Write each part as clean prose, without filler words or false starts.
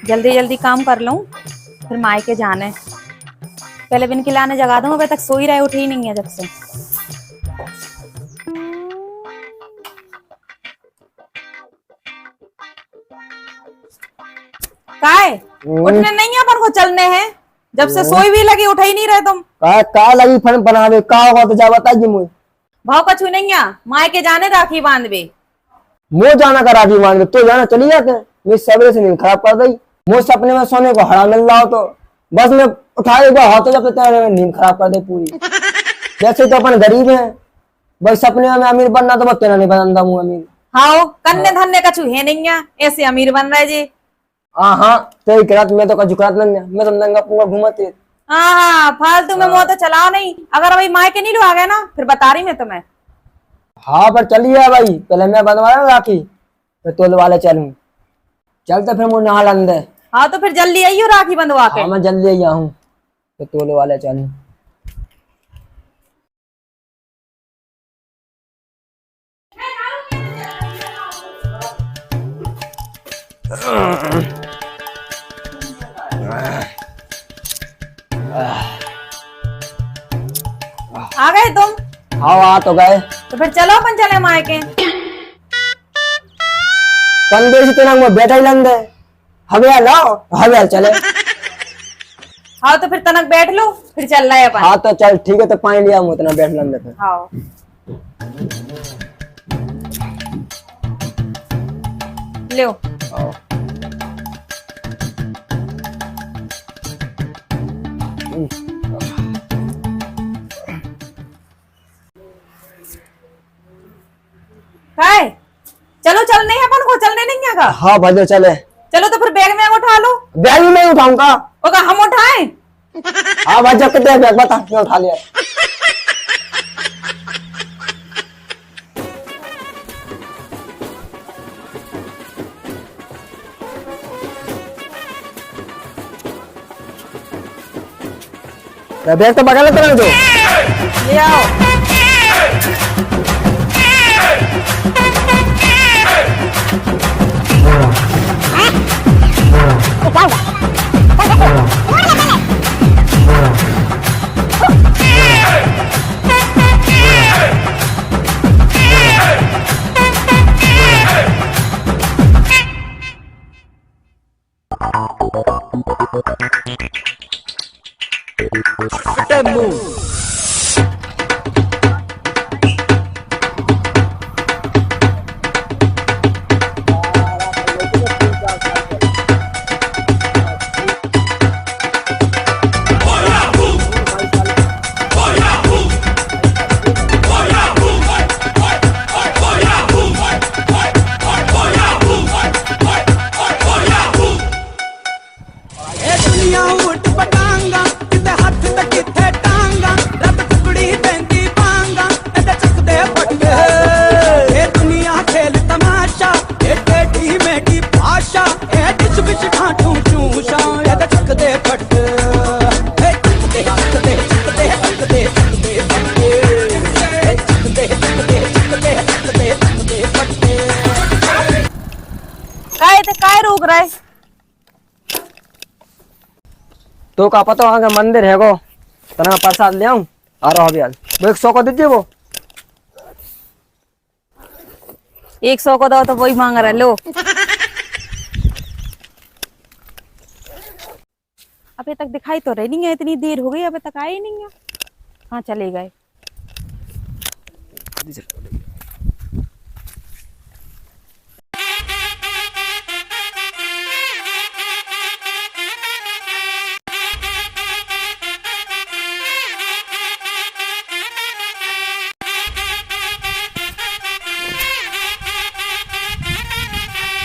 जल्दी जल्दी काम कर लूं, फिर मायके जाने। पहले बिन खिलाने जगा दूं, अभी तक सो ही रहे, उठी ही नहीं है जब से। काय उठने नहीं है, अपन को चलने हैं। जब से सोई भी लगी, उठ ही नहीं रहे तुम। का लगी फन बनावे का होगा तो जा बताइए मुझे। भाव कछु नहीं है, मायके जाने राखी बांधवे। मुझे जाना का राखी मान तो जाना चली जाते हैं। मेरी सवेरे से नींद खराब कर दी। मुझे सपने में सोने को हरा मिल रहा हो तो बस मैं उठाए हुआ हाथों जब तेरे नींद खराब कर दे पूरी। वैसे तो अपन गरीब हैं, बस सपने में अमीर बनना तो मैं तेरा नहीं बनता हूँ अमीर। हाँ कन्ने धन्य कछु है नहीं है, ऐसे अमीर बन रहे जी। हाँ तेरी करात मैं तो कछु करात नहीं, मैं तो नंगा पूंगा घूमती। हाँ फालतू में मुंह तो चलाओ नहीं। अगर अभी मायके नहीं लो आ गए ना, फिर बता रही मैं तुम्हें। हाँ पर चलिए भाई, पहले मैं बनवा रहा राखी, फिर तोल वाले चलूं। चलते फिर मुझे नहा लंदे। हाँ तो फिर जल्दी आइयो राखी बंधवा के। हाँ मैं जल्दी आई हूँ, फिर तोल वाले चलूं। आ गए तुम? हाँ आ तो गए। तो फिर चलो अपन चले मायके। पंदेश तेरा वो बैठा ही लंदे, हवे लाओ हवे चले। हाँ तो फिर तनक बैठ लो, फिर चल रहा है अपन। हाँ तो चल ठीक है, तो पानी लिया मुझे इतना बैठ लंदे फिर। हाँ लो। काय चलो, चलने है अपन को, चलने नहीं है का? हाँ भजो चले। चलो तो फिर बैग में उठा लो। बैग में उठाऊंगा। होगा हम उठाएं? हाँ भजो कितने बैग बता, मैं उठा लिया। बैग तो बगल में दो। ले आओ। काय रोक रहा है? तो का पता वहां का मंदिर है गो, तना प्रसाद ले आऊं आ रहा अभी आज। वो 100 को दीजिए। वो 100 को दो तो वही मांग रहा है, लो। अभी तक दिखाई तो रही नहीं है, इतनी देर हो गई अभी तक आए ही नहीं है। हाँ चले गए।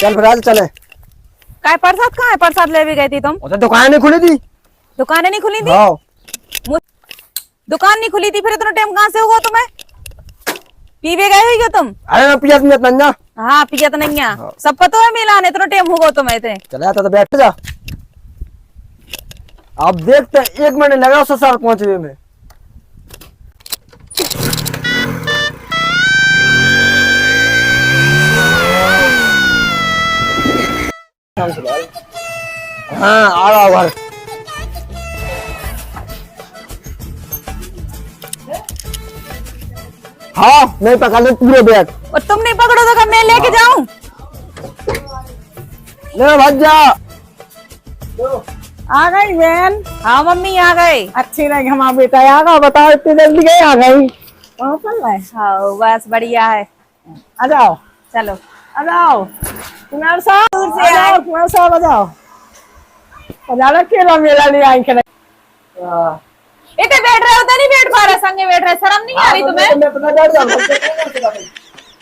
चल फिर आज चले। काय प्रसाद कहाँ है? प्रसाद ले भी गई थी तुम? उधर दुकान नहीं खुली थी। दुकानें नहीं खुली थी? हाँ। दुकान नहीं खुली थी, फिर इतना टाइम कहाँ से होगा तुम्हें? पीवे गए हुई हो तुम? अरे मैं पियत नहीं नन्ना। हाँ पियत नहीं है। हाँ। सब पता है मिलान, इतना टाइम होगा तुम्हें थे। चला जाता तो बैठ जा। आप देखते 1 मिनट लगा ससुराल पहुंचने में। हाँ आ रहा हूँ घर। हाँ मैं पकड़ ले पूरे बैग। और तुम नहीं पकड़ो तो मैं लेके जाऊं? ले भाग जा। आ गई बहन। हाँ मम्मी आ गए। अच्छी नहीं हमारा बेटा आ गया। बताओ इतनी जल्दी गई आ गई। कहाँ चल रहा है? हाँ बस बढ़िया है। आ जाओ चलो। आ जाओ कुमार साहब। दूर से आ जाओ आए। कुमार साहब आ जाओ। बजाना केला मेला ले आई के इतने बैठ रहे होते नहीं बैठ पा रहे, संगे बैठ रहे, शर्म नहीं आ रही तुम्हें? मैं पता बैठ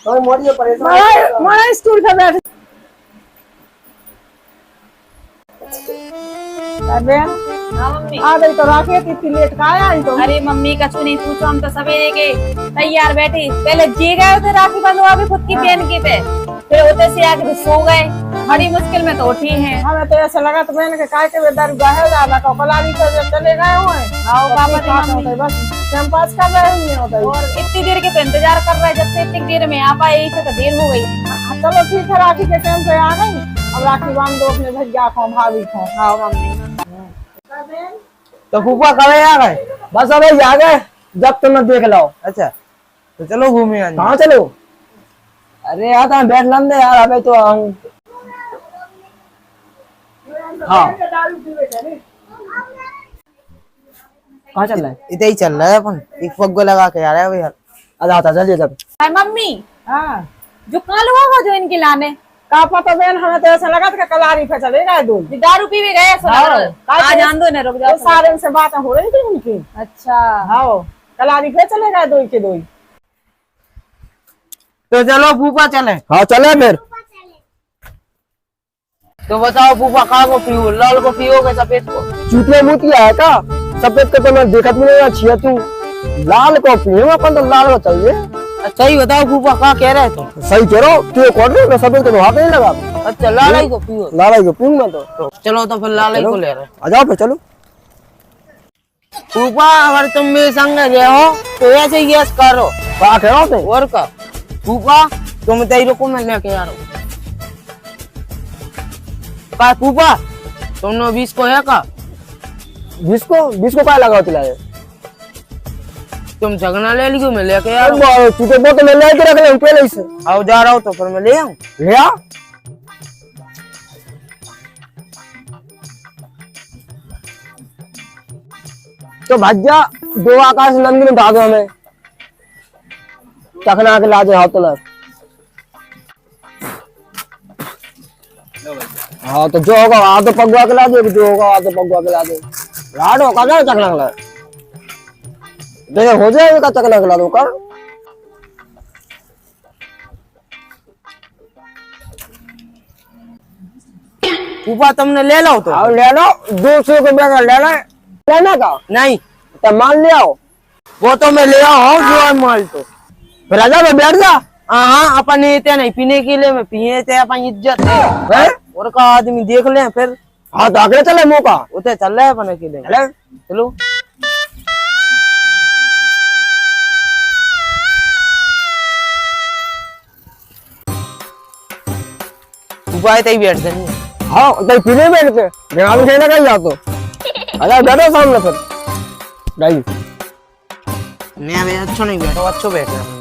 जाऊँ। मोड़ी परेशान। मारा स्टूल पे बैठ। बहन हाँ मम्मी। आ गई तो राखी इतनी लेट का आया तो। अरे मम्मी कछु नहीं पूछो, हम तो सवेरे के तैयार बैठे, पहले जी गए होते राखी बंधवा भी खुद की बहन की पे, फिर होते से आके सो गए, बड़ी मुश्किल में तो उठी हैं। हमें तो ऐसा लगा तो बहन के काय के बेदारू गाहे ज्यादा का कलारी से जब चले गए हुए। हाँ पापा जी मम्मी। बस टाइम पास कर रहे होंगे होता और इतनी देर के तो इंतजार कर रहा है, जब से इतनी देर में आ पाए यही तो देर हो गई। चलो ठीक है राखी के टाइम पे आ गई। अब राखी बांध दो अपने भैया को भाभी को। हाँ मम्मी। तो फूफा कब आ गए? बस अब आ गए, जब तुम देख लो। अच्छा तो चलो घूमे आने। कहाँ चलो? अरे यार तुम बैठ लंदे यार, अबे तो आऊं। हाँ कहाँ चल रहा है? इधर ही चल रहा है अपन, एक पग्गो लगा के आ रहा है भैया। अरे आता चलिए तब। हाय मम्मी, हाँ जो कल हुआ वो जो इनके लाने का पता बहन हमें तो ऐसा लगा था कि कलारी पे चले गए दो। दारू पी भी गए आ जान दो ना, रुक तो जाओ। सारे से बातें हो रही थी उनकी। अच्छा हाँ कलारी पे चले गए दो के दो। तो चलो फूफा चले। हाँ चले फिर। तो बताओ फूफा कहाँ को पियो, लाल को पियोगे सफेद को? चूतिया मुतिया है का? सफेद को तो मैं देखत भी नहीं छिया तू। लाल को पियो अपन तो लाल को चाहिए। अच्छा ही बताओ फूफा कहाँ कह रहे हो? सही कह रहा हूँ, तू कौन रहे? सफेद को तो हाथ नहीं लगा। अच्छा लाल ही को पियो। लाल को पीऊँ मैं तो। चलो तो फिर लाल ही को ले रहे। आ जाओ फिर चलो। फूफा अगर तुम मेरे संग गए हो तो ऐसे ही यस करो। क्या कह रहा हूँ? और का फूफा तुम तेरे को मैं लेके आ रहा हूँ। का फूफा तुमने 20 को है का? 20 को क्या लगा तुलाए? तुम झगना ले लियो, मैं लेके आ रहा हूँ। तू तो बोतल में लेके रख ले पहले से। आओ जा रहा हूँ तो फिर मैं ले आऊँ। ले आ। तो भज्जा 2 आकाश नंदी में भागो हमें चखना के लाजे हाथ तलक। हाँ तो जो होगा आ तो पगवा के लाजे, जो होगा आ तो पगवा के लाजे। लाड होगा ना चखना के लाजे, देखो हो जाएगा चखना के लादो कर। फूफा तुमने ले लो तो। और ले लो 200 के बैग ले लो। लेना का नहीं तो मान ले आओ। वो तो मैं ले आओ जो है माल तो। फिर आजा मैं बैठ जा। हाँ अपन ये नहीं पीने के लिए, मैं पिए थे अपन इज्जत है। हैं? और का आदमी देख ले फिर। हाँ तो अगले चले मौका उते चल रहा है अपन अकेले। चले। चलो फूफा ऐसे ही बैठ जाएंगे। हाँ तो पीने बैठते जहाँ भी ना कहीं जाओ तो आजा बैठो सामने फिर नहीं। मैं अभी अच्छा नहीं बैठा, अच्छा बैठ रहा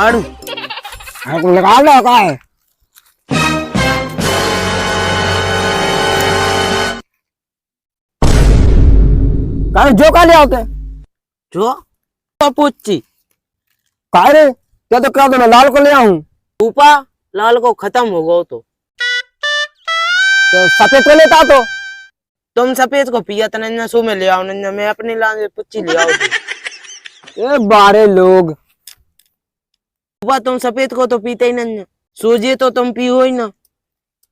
आड़ू। हाँ तो लगा लो का है। कहीं जो का ले आते जो पूछी का रे क्या तो क्या तो मैं लाल को ले आऊं फूफा लाल को खत्म हो गो तो सफेद को लेता तो। तुम सफेद को पिया तो नन्ना सो में ले आओ, नन्ना मैं अपनी लाल पुच्ची ले आओ। ये बारे लोग फूफा तुम सफेद को तो पीते ही नन्ना, सोजे तो तुम पियो ही ना।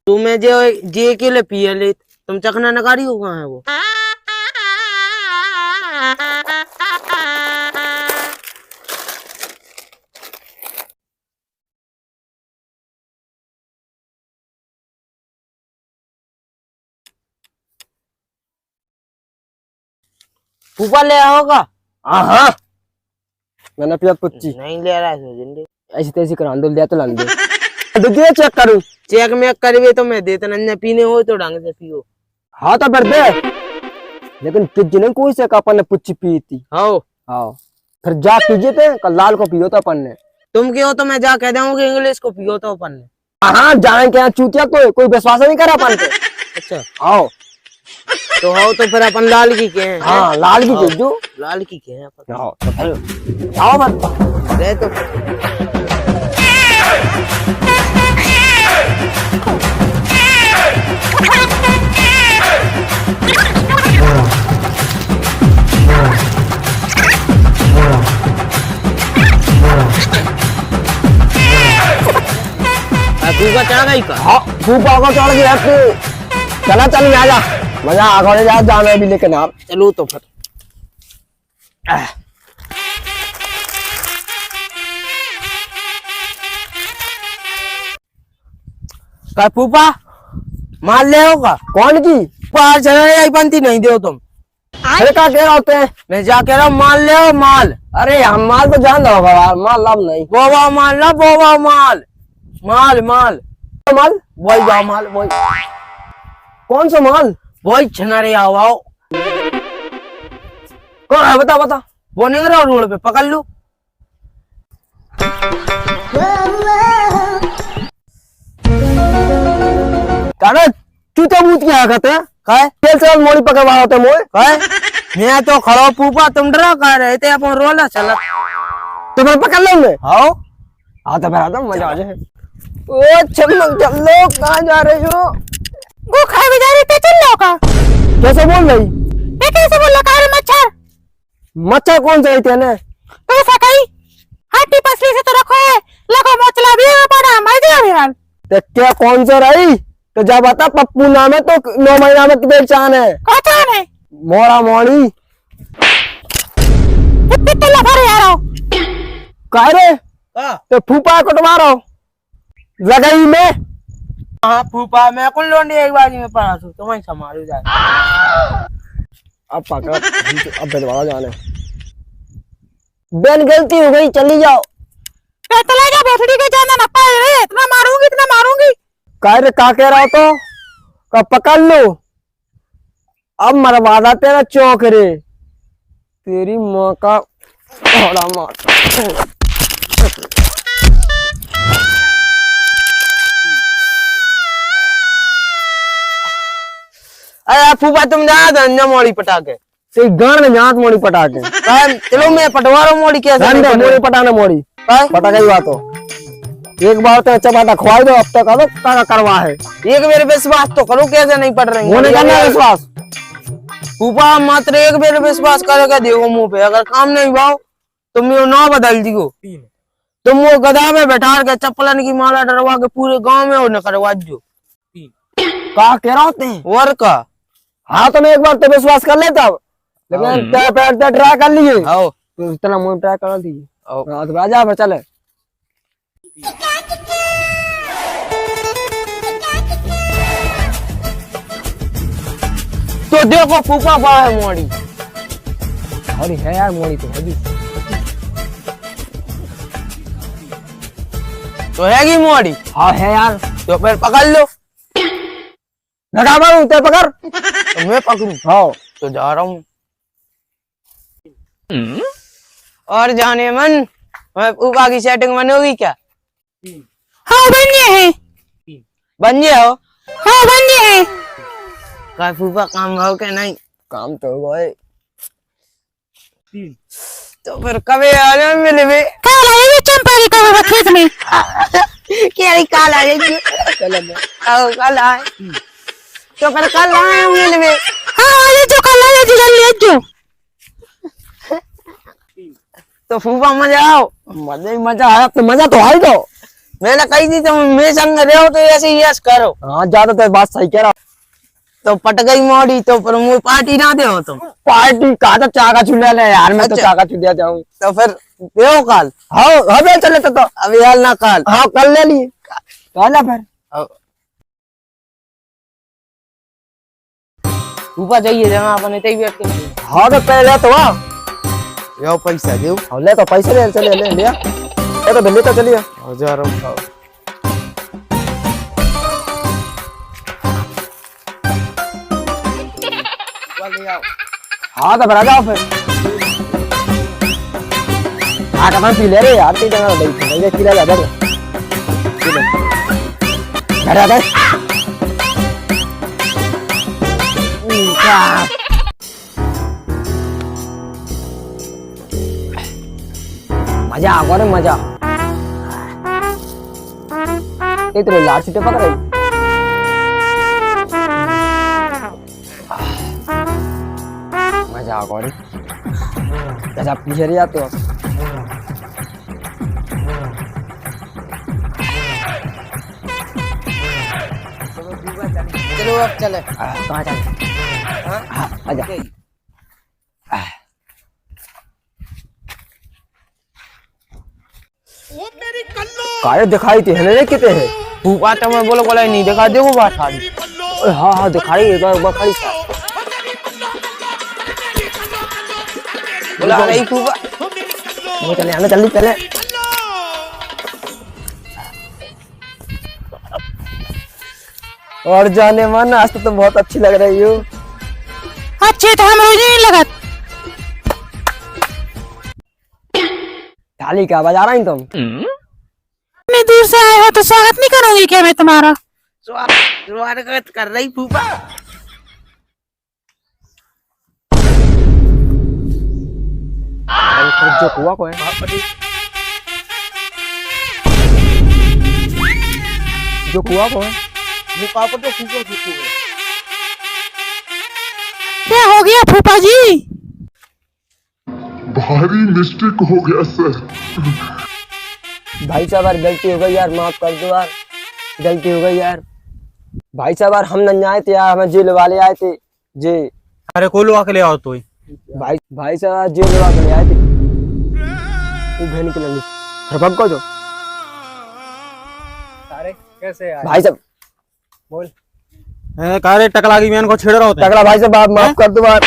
तुम्हें जो जे के लिए पिया ले तुम चखना नकारी हो कहाँ है वो? फूफा ले आओगा? हाँ मैंने पिया पुच्ची नहीं ले रहा है जिंदगी। ऐसी तैसी करा दो ले तो लान दे। तो ये चेक करूं चेक में करवे तो मैं देता नहीं, पीने हो तो ढंग से पियो। हाँ तो फिर दे, लेकिन पिजने कोई से अपन ने पुच्ची पी थी। हाँ हाँ फिर जा पीजिए थे, कल लाल को पियो तो अपन ने। तुम क्यों तो मैं जा कह दूंगी इंग्लिश को पियो तो अपन ने। हाँ जाने के यहाँ चूतिया कोई विश्वास नहीं करा अपन पे। अच्छा आओ तो हो तो फिर अपन लाल की के हैं। हाँ लाल की भेजो। लाल की के हैं अपन। आओ तो फिर आओ मत रहे तो फूफा चढ़ गई का। हाँ फूफा को चढ़ गया तू। चला चल आ जा, मजा आगे जा जाना भी लेकिन आप। चलो तो फिर का फूफा माल ले होगा। कौन की बाहर चला आई बनती नहीं दो तुम। अरे का कह रहा होते हैं? मैं जा कह रहा हूँ माल ले हो माल। अरे हम माल तो जान रहा होगा यार, माल लाभ नहीं। बोवा माल ना बोवा माल माल माल माल वही जाओ माल वही कौन सा माल? वही छनारे आओ कौन है बता बता। वो नहीं रहा रोड पे पकड़ लो। अरे चूते बूत क्या कहते हैं? कहे तेल से मोड़ी पकड़वा होते मोए। कहे मैं तो खड़ो फूफा तुम डरा कह रहे थे अपन रोला चला तो मैं पकड़ लूंगे। आओ आता फिर आता मजा आ जाए। ओ चमक चलो कहाँ जा रही हो? वो खाए जा रही थे चल लो का। कैसे बोल रही? ये कैसे बोल रहा है मच्छर? मच्छर कौन सा रहते हैं? तो सकाई हड्डी पसली से तो रखो है, लगो मोचला भी है बड़ा मर गया यार। तो क्या कौन सा रही? तो जब बता पप्पू नाम है तो 9 महीना में कितने चान है? कौन है? मोड़ा मोड़ी कितने लफड़े यार? कह रे हाँ तो फूफा कटवा रहा हूँ लगाई में। हाँ फूफा मैं कुल लोंडी एक बाजी में पड़ा तू तो वहीं संभालो जाए। अब पकड़ अब भिजवा जाने। बेन गलती हो गई चली जाओ। चला जा भोसड़ी के जाना ना पाए, इतना मारूंगी। कह रे का कह रहा हो तो का पकड़ लो। अब मरवादा तेरा चौक रे, तेरी माँ का घोड़ा मार। अरे फूफा तुम जा धंधा मोड़ी पटाके ते गान में जात मोड़ी पटा के। चलो मैं पटवा रहा हूँ मोड़ी कैसे नहीं धंधे पटवा? मोड़ी पटाने मोड़ी पटा गई बात हो। एक बार तो अच्छा बाटा खुआई दो, अब तक अब का करवा है। एक बार विश्वास तो करो कैसे नहीं पड़ रही वो नहीं करना है विश्वास। फूफा मात्र एक बार विश्वास करेगा देखो मुंह पे, अगर काम नहीं भाव तुम ये ना बदल दियो। तुम वो गधा में बैठा के चप्पलन की माला डरवा के पूरे गांव में वो न करवा जो का कह रहा होते हैं? वर का। हाँ तो मैं एक बार तो विश्वास कर लेता, लेकिन पैर ट्राई कर लिए आओ तो इतना मुंह ट्राई कर दीजिए। आओ हाँ तो राजा फिर चले। तो देखो फूफा बड़ा है मोड़ी। अरे है यार मोड़ी तो होगी। तो हैगी मोड़ी। हाँ है यार। तो फिर पकड़ लो। लगा मारू ते पकड़। तो मैं पकड़ू। हाँ तो जा रहा हूँ। और जाने मन फूफा की सेटिंग बनोगी क्या? हाँ बन गए हैं। बन गए हो? हाँ बन गए हैं। का फूफा काम भाव के नहीं? काम तो हो गए। तो फिर कभी आ जाए मिले कल आएगी चंपा की कब खेत में? क्या कल आ जाएगी? आओ कल आए तो फिर कल आए मिले। हाँ आए जो कल आए जल्दी जो। तो फूफा मजा आओ। मजा ही मजा है, अब तो मजा तो है तो। मैंने कही थी तुम मेरे संग रहो तो ऐसे ही यस करो। हाँ ज्यादा तो बात सही कह रहा। तो पट गई मोड़ी तो फिर मुझे पार्टी ना दे हो तुम। पार्टी कहा था चाका चुलिया ले यार, मैं तो अच्छा। चाका चुलिया जाऊँ। तो फिर दे कल। हाँ अबे चले तो अभी हाल ना कल। हाँ कल ले लिए कहना फिर। फूफा चाहिए जमा अपने तई बैठ के। हाँ तो पहले तो वाह यो पैसा दो। हाँ ले तो पैसे ले चले ले लिया ये तो दिल्ली तो चलिए। जा रहा हूँ। ले आओ। हाँ तो भरा जाओ फिर। हाँ कहाँ पी ले रे यार, तीन जगह दही दही पी ले जा भरा दे। मजा आ गया मजा। ये तो लाल सीटे पकड़ रही। मजा आ गया। जैसा पीछे रही आते हो। चलो अब चले। कहाँ चले? हाँ आजा। काहे दिखाई थी है कितने है? फूफा तो मैं बोलो बोला नहीं दिखा देखो बात सारी। हाँ हाँ दिखाई एक बार खड़ी सा। बोला नहीं फूफा। वो चले आना जल्दी चले। और जाने मन आज तो तुम बहुत अच्छी लग रही हो। अच्छे तो हम रोज नहीं लगत। थाली क्या बजा रही तुम? इतनी दूर से आए हो तो स्वागत नहीं करोगी क्या मैं तुम्हारा? स्वागत कर रही फूफा। जो हुआ को है जो हुआ को है मुका पर तो फूफा फूफा है। क्या हो गया फूफा जी? भारी मिस्टेक हो गया सर। भाई साहब यार गलती हो गई यार, माफ कर दो यार, गलती हो गई यार। भाई साहब यार हम नहीं आए थे यार, हमें जेल वाले आए थे जी। अरे कोलवा के ले आओ तो भाई साहब यार जेल वाले आए थे। वो घर निकलेंगे फिर भग जो। अरे कैसे आए? भाई साहब कारे टकला की मैन को छेड़ रहा होता है। टकला भाई साहब आप माफ कर दो यार।